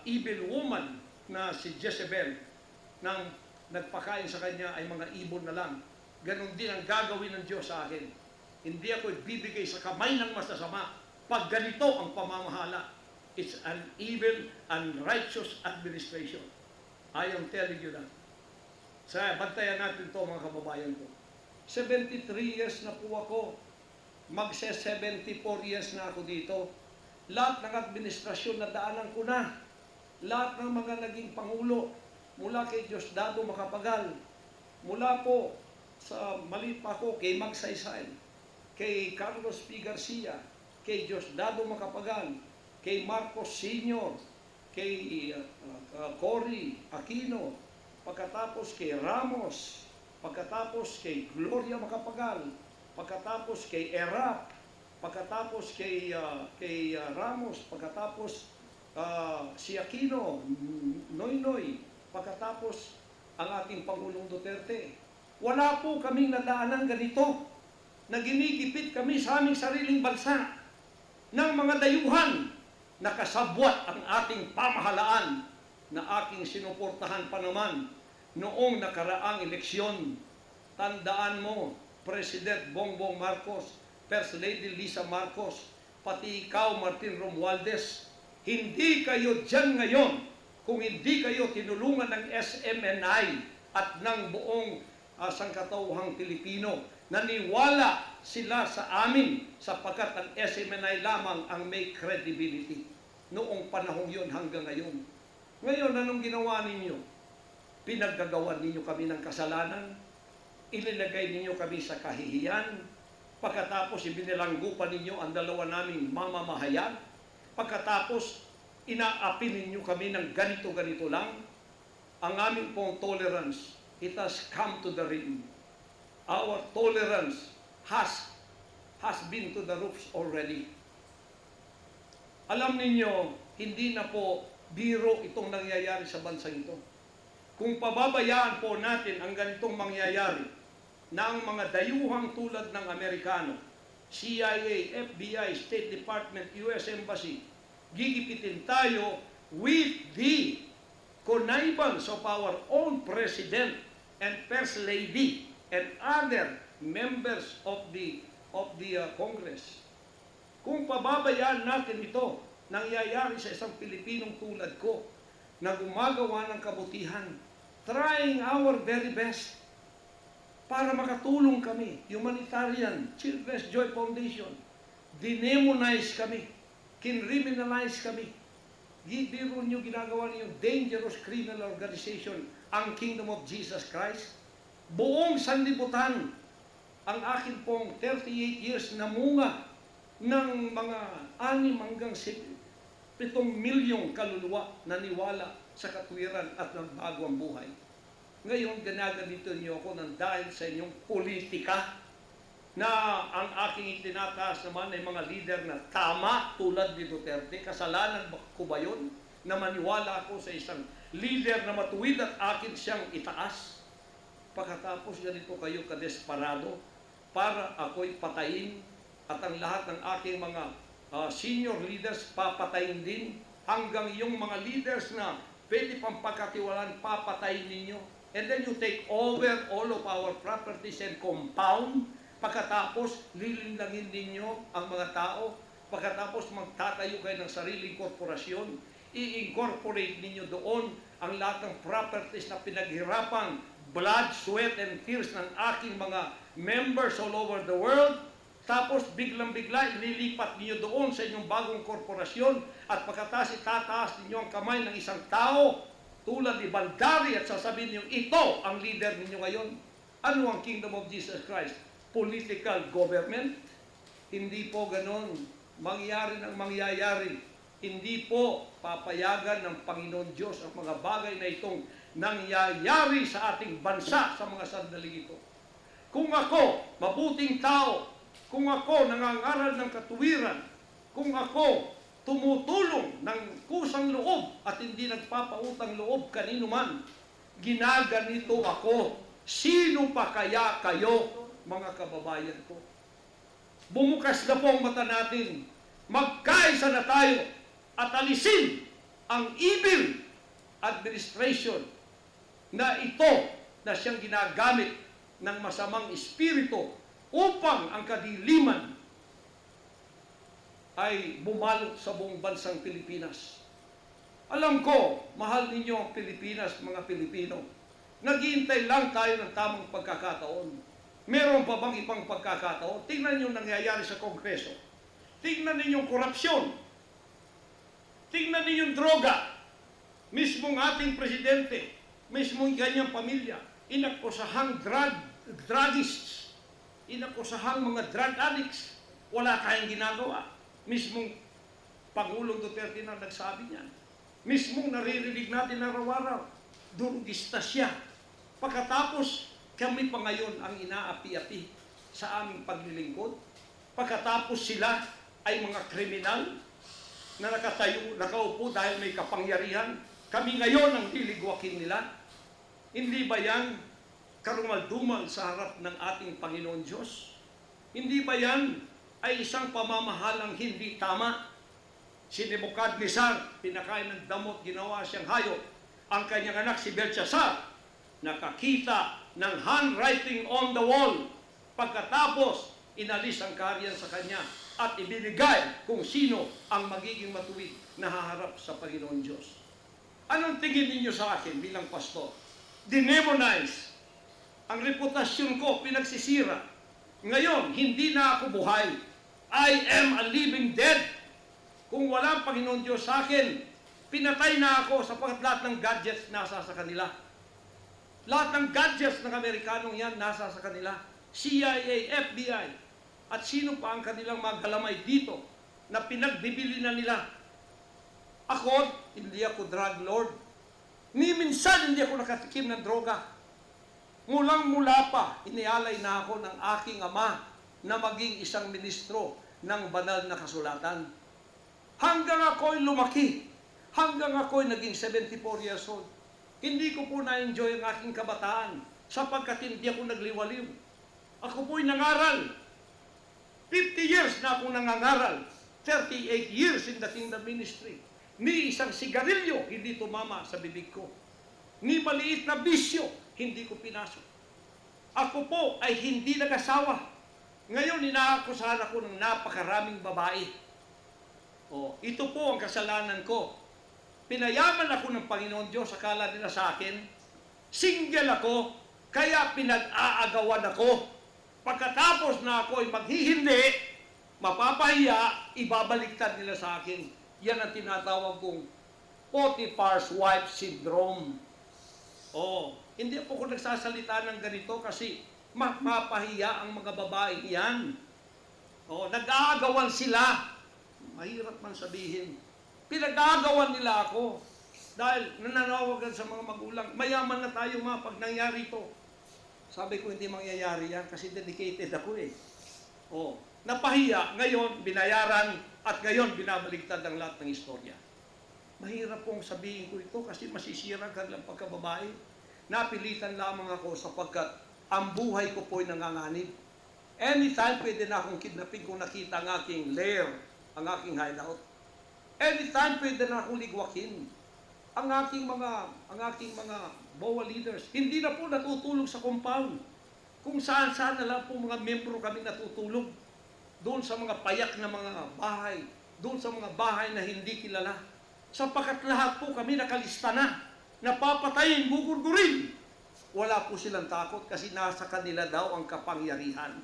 evil woman na si Jezebel, nang nagpakain sa kanya ay mga ibon na lang. Ganon din ang gagawin ng Diyos sa akin. Hindi ako ibibigay sa kamay ng masasama pag ganito ang pamamahala. It's an evil and righteous administration. I am telling you that. Bantayan natin ito mga kababayan ko. 73 years na po ako. Magse-74 years na ako dito. Lahat ng administrasyon na daanan ko na. Lahat ng mga naging pangulo. Mula kay Diosdado Macapagal. Mula po sa maliit pa ako kay Magsaysay. Kay Carlos P. Garcia. Kay Diosdado Macapagal. Kay Marcos Sr. Kay Cory Aquino. Pagkatapos kay Ramos. Pagkatapos kay Gloria Macapagal. Pagkatapos kay Erap. Pagkatapos kay Ramos. Pagkatapos si Aquino, Noynoy. Pagkatapos ang ating Pangulong Duterte. Wala po kaming nadaanan ganito na ginigipit kami sa aming sariling bansa ng mga dayuhan na kasabwat ang ating pamahalaan na aking sinuportahan pa naman noong nakaraang eleksyon. Tandaan mo, President Bongbong Marcos, First Lady Lisa Marcos, pati ikaw, Martin Romualdez, hindi kayo dyan ngayon kung hindi kayo tinulungan ng SMNI at ng buong sangkatauhang Pilipino. Naniwala sila sa amin sapagkat ang SMNI lamang ang may credibility noong panahong yon hanggang ngayon. Ngayon, anong ginawa ninyo? Pinaggagawan ninyo kami ng kasalanan, ilinagay ninyo kami sa kahihiyan, pagkatapos ibinilanggo pa ninyo ang dalawa naming mamamahayan, pagkatapos inaapi ninyo kami ng ganito-ganito lang. Ang aming pong tolerance, it has come to the rim. Our tolerance has been to the roofs already. Alam ninyo, hindi na po biro itong nangyayari sa bansang ito. Kung pababayaan po natin ang ganitong mangyayari na ang mga dayuhang tulad ng Amerikano, CIA, FBI, State Department, US Embassy, gigipitin tayo with the connivance of our own President and First Lady and other members of the Congress. Kung pababayaan natin ito, nangyayari sa isang Pilipinong tulad ko na gumagawa ng kabutihan, trying our very best para makatulong kami, humanitarian, Children's Joy Foundation, dinemonize kami, kinriminalize kami. Biro nyo ginagawa niyo dangerous criminal organization, ang Kingdom of Jesus Christ. Buong sanlibutan, ang akin pong 38 years na munga ng mga 6 hanggang 7 milyong kaluluwa na niwala sa katwiran at nagbago ang buhay. Ngayon, ginaganito niyo ako ng dahil sa inyong politika na ang aking itinataas naman ay mga leader na tama tulad ni Duterte. Kasalanan ko ba yun? Na maniwala ako sa isang leader na matuwid at akin siyang itaas. Pagkatapos ganito kayo kadesperado para ako'y patayin at ang lahat ng aking mga senior leaders papatayin din hanggang yung mga leaders na pwede pang pagkatiwalaan, papatayin ninyo. And then you take over all of our properties and compound. Pagkatapos, lilinlangin ninyo ang mga tao. Pagkatapos, magtatayo kayo ng sariling korporasyon. I-incorporate ninyo doon ang lahat ng properties na pinaghirapan, blood, sweat, and tears ng aking mga members all over the world. Tapos biglang-bigla ililipat niyo doon sa inyong bagong korporasyon at pagkatapos itataas ninyo ang kamay ng isang tao tulad ni Bandari at sasabihin niyo, ito ang leader ninyo ngayon. Ano ang Kingdom of Jesus Christ? Political government? Hindi po ganon. Mangyari ng mangyayari. Hindi po papayagan ng Panginoon Diyos ang mga bagay na itong nangyayari sa ating bansa sa mga sandaling ito. Kung ako, mabuting tao, kung ako nangangaral ng katuwiran, kung ako tumutulong ng kusang loob at hindi nagpapautang loob kanino man, ginaganito ako. Sino pa kaya kayo, mga kababayan ko? Bumukas na po ang mata natin. Magkaisa na tayo at alisin ang evil administration na ito na siyang ginagamit ng masamang espiritu upang ang kadiliman ay bumalot sa buong bansang Pilipinas. Alam ko, mahal ninyo ang Pilipinas, mga Pilipino. Naghihintay lang tayo ng tamang pagkakataon. Meron pa bang ibang pagkakataon? Tingnan niyo nangyayari sa Kongreso. Tingnan niyo yung korupsyon. Tingnan niyo yung droga. Mismong ating presidente, mismong kanyang pamilya, inakusahang druggists, inakusahang mga drug addicts. Wala tayong ginagawa. Mismong Pangulong Duterte na nagsabi niyan. Mismong naririnig natin araw-araw, durugista siya. Pagkatapos, kami pa ngayon ang inaapi-api sa aming paglilingkod. Pagkatapos sila ay mga kriminal na nakatayo, nakaupo dahil may kapangyarihan. Kami ngayon ang liligwakin nila. Hindi ba yan karumal-dumal sa harap ng ating Panginoon Diyos? Hindi ba yan ay isang pamamahalang hindi tama? Si Nebukadnezar, pinakain ng damot, ginawa siyang hayop. Ang kanyang anak si Belshazzar, nakakita ng handwriting on the wall. Pagkatapos, inalis ang kaharian sa kanya at ibinigay kung sino ang magiging matuwid na haharap sa Panginoon Diyos. Anong tingin ninyo sa akin bilang pastor? Dinemonize. Ang reputasyon ko pinagsisira. Ngayon, hindi na ako buhay. I am a living dead. Kung walang Panginoon Diyos sa akin, pinatay na ako sapagkat lahat ng gadgets nasa sa kanila. Lahat ng gadgets ng Amerikanong yan nasa sa kanila. CIA, FBI, at sino pa ang kanilang mga galamay dito na pinagbibili na nila. Ako, hindi ako drug lord. Ni minsan hindi ako nakatikim ng droga. Mulang-mula pa, inialay na ako ng aking ama na maging isang ministro ng banal na kasulatan. Hanggang ako'y lumaki, hanggang ako'y naging 74 years old, hindi ko po na-enjoy ang aking kabataan sapagkat hindi ako nagliwaliw. Ako po'y nangaral. 50 years na akong nangangaral. 38 years in the kingdom ministry. Ni isang sigarilyo hindi tumama sa bibig ko. Ni maliit na bisyo hindi ko pinasok. Ako po ay hindi nag-asawa. Ngayon, inaakusahan ako ng napakaraming babae. Ito po ang kasalanan ko. Pinayaman ako ng Panginoon Diyos, akala nila sa akin. Single ako, kaya pinag-aagawan ako. Pagkatapos na ako ay maghihindi, mapapahiya, ibabaliktad nila sa akin. Yan ang tinatawag kong Potiphar's wife syndrome. Hindi po ako nagsasalita ng ganito kasi mapapahiya ang mga babae yan. Nag-aagawan sila. Mahirap man sabihin. Pinag-aagawan nila ako. Dahil nananawagan sa mga magulang, mayaman na tayo pag nangyari ito. Sabi ko, hindi mangyayari yan kasi dedicated ako eh. Napahiya, ngayon binayaran at ngayon binabaligtad ang lahat ng istorya. Mahirap pong sabihin ko ito kasi masisira ka lang pagkababae. Napilitan lamang ako sapagkat ang buhay ko po'y nanganganib. Anytime pwede na akong kidnapping kung nakita ang aking lair, ang aking hideout. Anytime pwede na akong ligwakin. ang aking mga BOA leaders, hindi na po natutulog sa compound. Kung saan-saan na lang po mga membro kami natutulog. Doon sa mga payak na mga bahay, doon sa mga bahay na hindi kilala. Sapagkat lahat po kami nakalista na, napapatayin, gugurgurin. Wala po silang takot kasi nasa kanila daw ang kapangyarihan.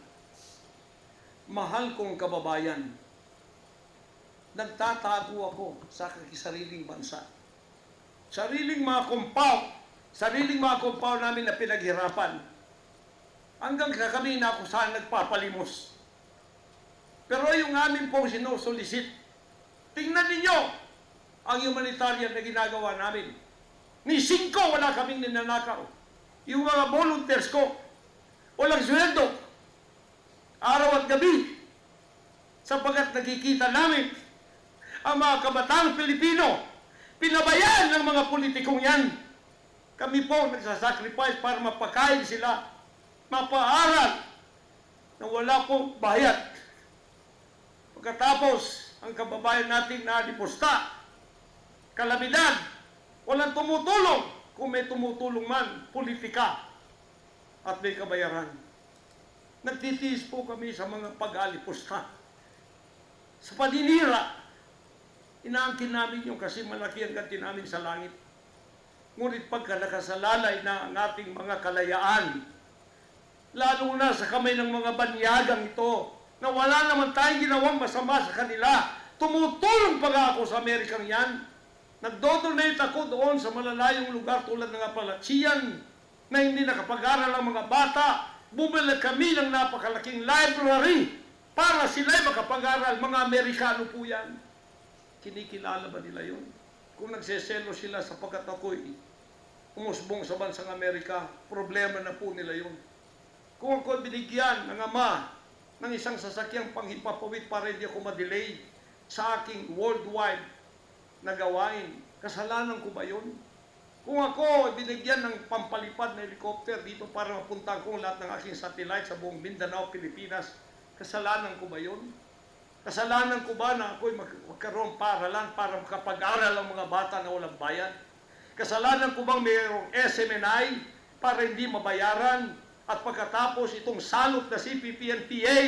Mahal kong kababayan, nagtatago ako sa sariling bansa. Sariling mga compound namin na pinaghirapan. Hanggang kami na ako saan nagpapalimos. Pero yung amin pong sinusulisit, tingnan ninyo ang humanitarian na ginagawa namin. Ni 5 wala kaming ninanakaw. Yung mga volunteers ko, walang sweldo, araw at gabi, sapagkat nakikita namin ang mga kabataang Pilipino, pinabayaan ng mga politikong yan. Kami po nagsasacrifice para mapakain sila, mapaaral, na wala pong bayad. Pagkatapos, ang kababayan nating nalipusta, kalamidad, walang tumutulong. Kung may tumutulong man, politika at may kabayaran. Nagtitiis po kami sa mga pag-alipusta. Sa paninira, inaangkin namin yung kasi malaki ang ganti namin sa langit. Ngunit pagka nakasalalay na ang ating mga kalayaan, lalo na sa kamay ng mga banyagang ito, na wala naman tayong ginawang masama sa kanila, tumutulong pa nga ako sa Amerikang yan. Nagdodonate ako doon sa malalayong lugar tulad ng Apalachian na hindi nakapag-aral ang mga bata. Bumili kami ng napakalaking library para sila'y makapag-aral. Mga Amerikano po yan. Kinikilala ba nila yun? Kung nagseselo sila sapagkat ako'y umusbong sa bansang Amerika, problema na po nila yun. Kung ako binigyan ng ama ng isang sasakyang panghimpapawid para hindi ako madelay sa aking worldwide na gawain, kasalanan ko ba yun? Kung ako binigyan ng pampalipad na helicopter dito para mapuntahan ko lahat ng aking satellite sa buong Mindanao, Pilipinas, kasalanan ko ba yun? Kasalanan ko ba na ako'y magkaroon paralan para makapag-aral ang mga bata na walang bayad? Kasalanan ko bang mayroong SMNI para hindi mabayaran? At pagkatapos itong salot na CPP-NPA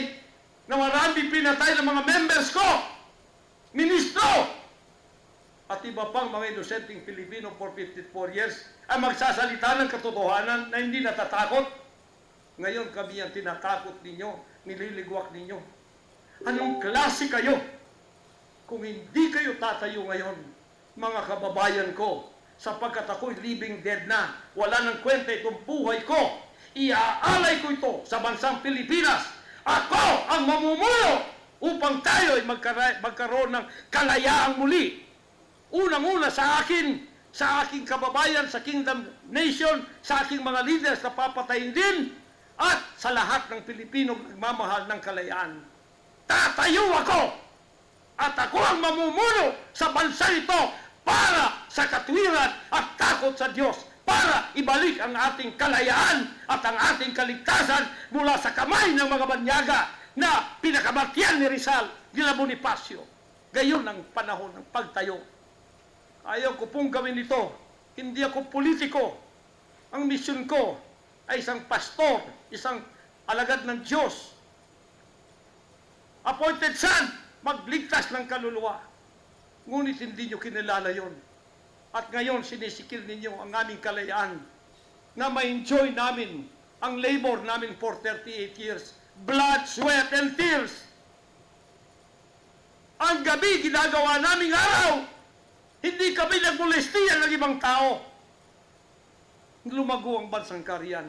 na marami pinatay ng mga members ko, ministro, at iba pang mga inosenteng Pilipino for 54 years ay magsasalita ng katotohanan na hindi natatakot. Ngayon kami ang tinatakot ninyo, nililigwak ninyo. Anong klase kayo? Kung hindi kayo tatayo ngayon, mga kababayan ko, sapagkat ako'y living dead na, wala nang kwenta itong buhay ko, iaalay ko ito sa bansang Pilipinas. Ako ang mamumuno upang tayo ay magkaroon ng kalayaang muli. Unang-una sa aking kababayan, sa Kingdom Nation, sa aking mga leaders na papatayin din, at sa lahat ng Pilipinong nagmamahal ng kalayaan. Tatayo ako! At ako ang mamumuno sa bansa ito para sa katwiran at takot sa Diyos, para ibalik ang ating kalayaan at ang ating kaligtasan mula sa kamay ng mga banyaga na pinakamartiyan ni Rizal, nila Bonifacio. Gayon ang panahon ng pagtayo. Ayaw ko pong gawin ito. Hindi ako politiko. Ang misyon ko ay isang pastor, isang alagad ng Diyos. Appointed son, magligtas ng kaluluwa. Ngunit hindi nyo kinilala yon. At ngayon sinisikil ninyo ang aming kalayaan na ma-enjoy namin ang labor namin for 38 years. Blood, sweat, and tears. Ang gabi ginagawa naming araw. Hindi kami nagmolestiyan ng ibang tao. Lumago ang bansang Kariyan.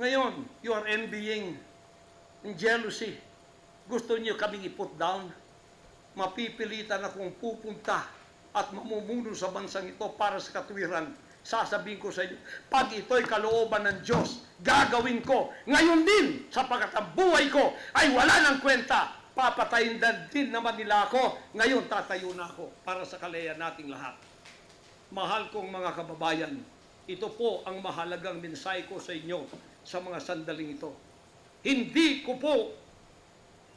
Ngayon, you are envying and jealousy. Gusto niyo kaming i-put down. Mapipilitan akong pupunta at mamumuno sa bansang ito para sa katwiran. Sasabihin ko sa inyo, pag ito'y kalooban ng Diyos, gagawin ko. Ngayon din, sapagkat ang buhay ko ay wala ng kwenta. Papatayin din naman nila ako. Ngayon tatayo na ako para sa kalayaan nating lahat. Mahal kong mga kababayan, ito po ang mahalagang mensahe ko sa inyo sa mga sandaling ito. Hindi ko po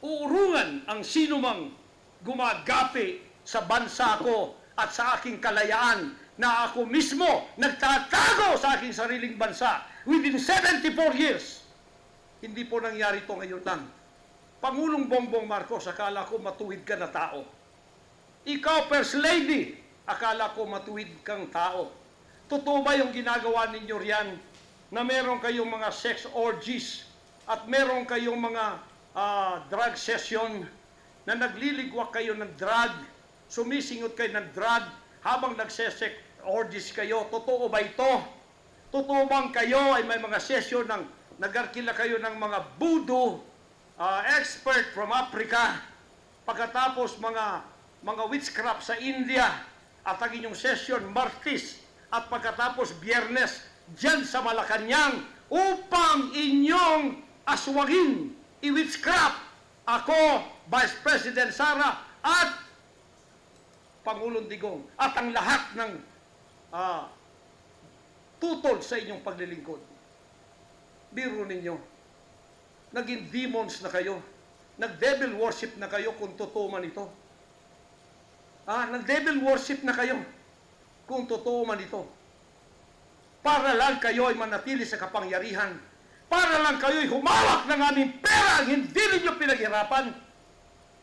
uurungan ang sinumang gumagapi sa bansa ko at sa aking kalayaan na ako mismo nagtatago sa aking sariling bansa within 74 years. Hindi po nangyari ito ngayon lang. Pangulong Bongbong Marcos, akala ko matuwid ka na tao. Ikaw, First Lady, akala ko matuwid kang tao. Totoo ba yung ginagawa ninyo riyan na meron kayong mga sex orgies at meron kayong mga drug session na nagliligwak kayo ng drug, sumisingot kayo ng drug habang nagsesex orgies kayo? Totoo ba ito? Totoo bang kayo ay may mga session ng nagarkila kayo ng mga voodoo expert from Africa, pagkatapos mga witchcraft sa India, at ang inyong session Martis, at pagkatapos Biyernes dyan sa Malacanang upang inyong aswagin, i-witchcraft ako, Vice President Sara, at Pangulong Digong, at ang lahat ng tutol sa inyong paglilingkod. Biro ninyo, naging demons na kayo, nag-devil worship na kayo kung totoo man ito. Nag-devil worship na kayo kung totoo man ito. Para lang kayo ay manatili sa kapangyarihan, para lang kayo ay humawak ng aming pera, hindi ninyo pinaghirapan.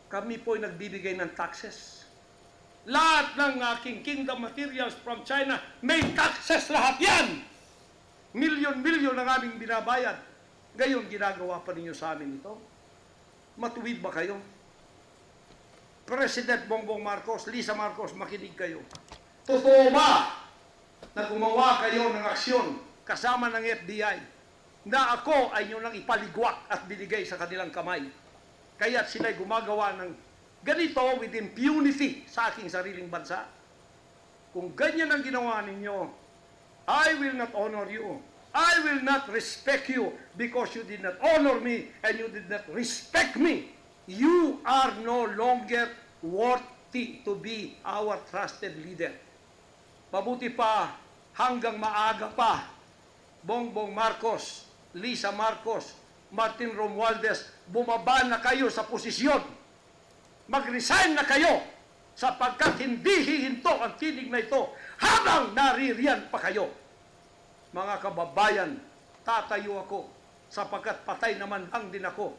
Kami po ay nagbibigay ng taxes. Lahat ng aking kingdom materials from China, may taxes lahat yan. Milyon-milyon ang aming binabayad. Ngayon, ginagawa pa ninyo sa amin ito. Matuwid ba kayo? President Bongbong Marcos, Lisa Marcos, makinig kayo. Totoo ba na gumawa kayo ng aksyon kasama ng FBI na ako ay nyo nang ipaligwak at binigay sa kanilang kamay? Kaya sila'y gumagawa ng ganito with impunity sa aking sariling bansa. Kung ganyan ang ginawa ninyo, I will not honor you. I will not respect you because you did not honor me and you did not respect me. You are no longer worthy to be our trusted leader. Mabuti pa, hanggang maaga pa, Bongbong Marcos, Lisa Marcos, Martin Romualdez, bumaba na kayo sa posisyon. Mag-resign na kayo sapagkat hindi hihinto ang tinig na ito habang naririyan pa kayo. Mga kababayan, tatayo ako sapagkat patay naman lang din ako.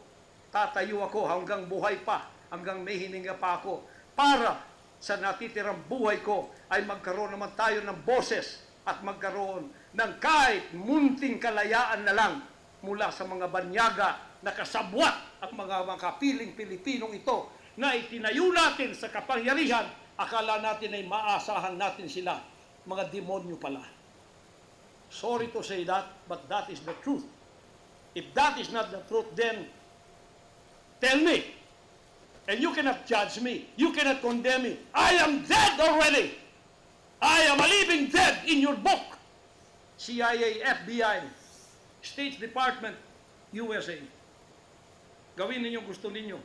Tatayo ako hanggang buhay pa, hanggang may hininga pa ako, para sa natitirang buhay ko ay magkaroon naman tayo ng boses at magkaroon ng kahit munting kalayaan na lang mula sa mga banyaga na kasabwat ang mga kapiling Pilipinong ito na itinayo natin sa kapangyarihan. Akala natin ay maasahan natin sila. Mga demonyo pala. Sorry to say that, but that is the truth. If that is not the truth, then tell me. And you cannot judge me. You cannot condemn me. I am dead already. I am a living dead in your book. CIA, FBI, State Department, USA. Gawin ninyo gusto ninyo.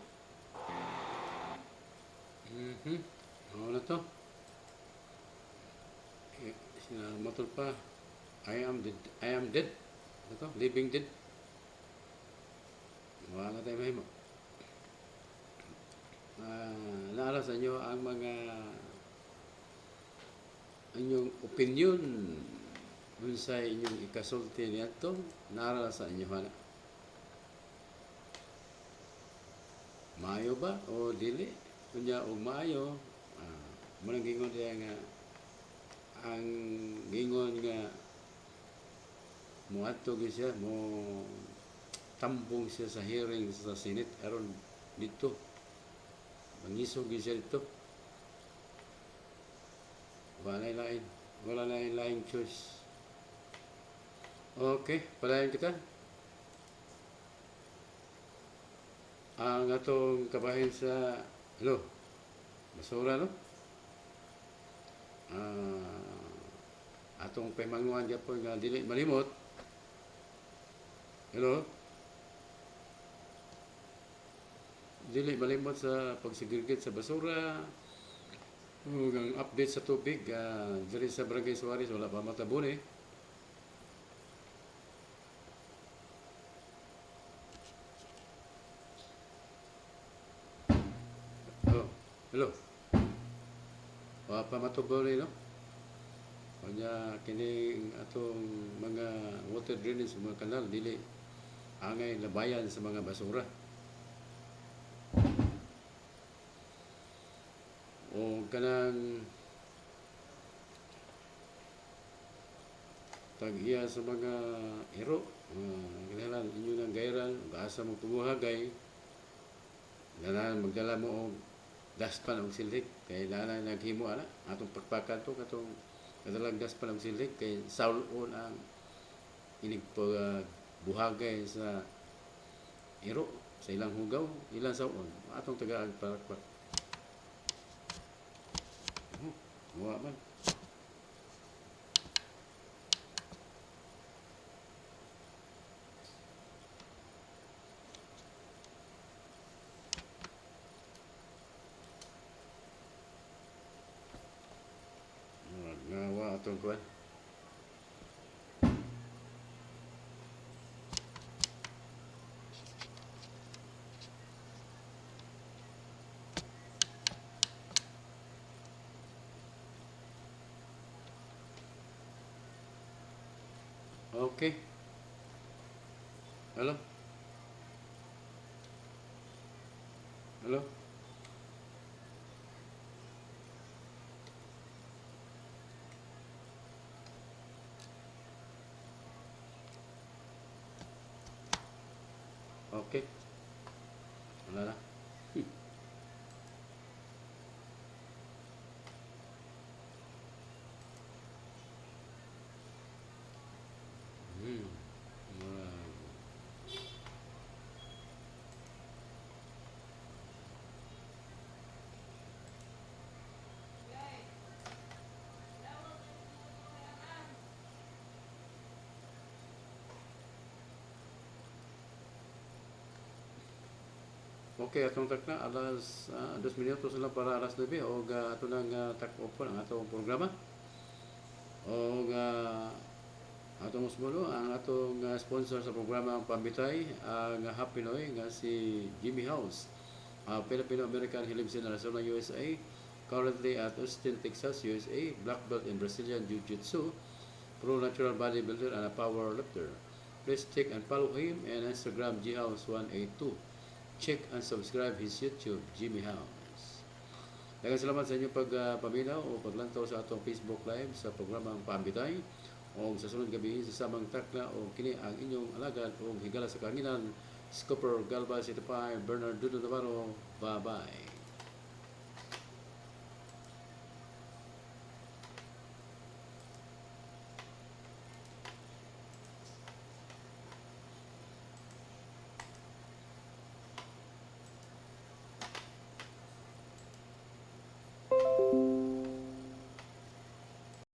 Ano na to? Sinamatol pa. I am dead. I am dead. Ano to? Living dead. Wala na tayo mahimo. Naala sa inyo ang mga inyong opinion dun sa inyong ikasulti niya ito. Naala sa inyo hana. Maayo ba o dili? Kunya o maayo, manang gingon diya nga ang gingon nga muadto gyud siya, mo tambong siya sa hearing sa Senate aron dito. Mangisog gyud siya dito. Wala na lain choice. Okay, palayan kita. Ang atong kabahin sa basura, no? Atong pamanguan gyapon nga dili malimot. Dili malimot sa pagsegregate sa basura. Ug ang update sa tubig diri sa Barangay Suarez wala pa matabon eh. Hello. pamatubol no. Kanya kining atong mga water drainage sa mga kanal dili angay labayan sa mga basura. O kanang tag-iya sa mga iro, kailangan inyo ng gayran, gaasa mo tumuhagay, nanan magdala mo og daspan og silhik, kay nanan naghimo ana, atong pakpakan to, katong kadalang daspan og silhik, kay saulon ang inig buhagay sa iro, sa ilang hugaw, ilang saulon, atong tagaag pakpak. Wa man. Ngawa atong kuan. Okay. Hello? Hello? Okay. Wala na. Hmm. Wala. Okay, atong takna alas 2 minutos lang para alas 9 o ato nang tak-off ang atong programa. O atong musmulo ang atong sponsor sa programa ang Pambitay ang Happy Noy nga si Jimmy House, Filipino-American Hilim Sinarasona, USA, currently at Austin, Texas, USA, black belt in Brazilian Jiu-Jitsu, pro natural bodybuilder and a power lifter. Please check and follow him and Instagram ghouse182. Check and subscribe his YouTube, Jimmy House. Daghang salamat sa inyong pagpaminaw o paglantaw sa atong Facebook Live sa programang Pambitay. O sa sunod gabi sa samang takla o kini ang inyong alagad o higala sa kanginan, Scooper Galvez, Itapay, Bernard Dudo Navarro. Bye-bye.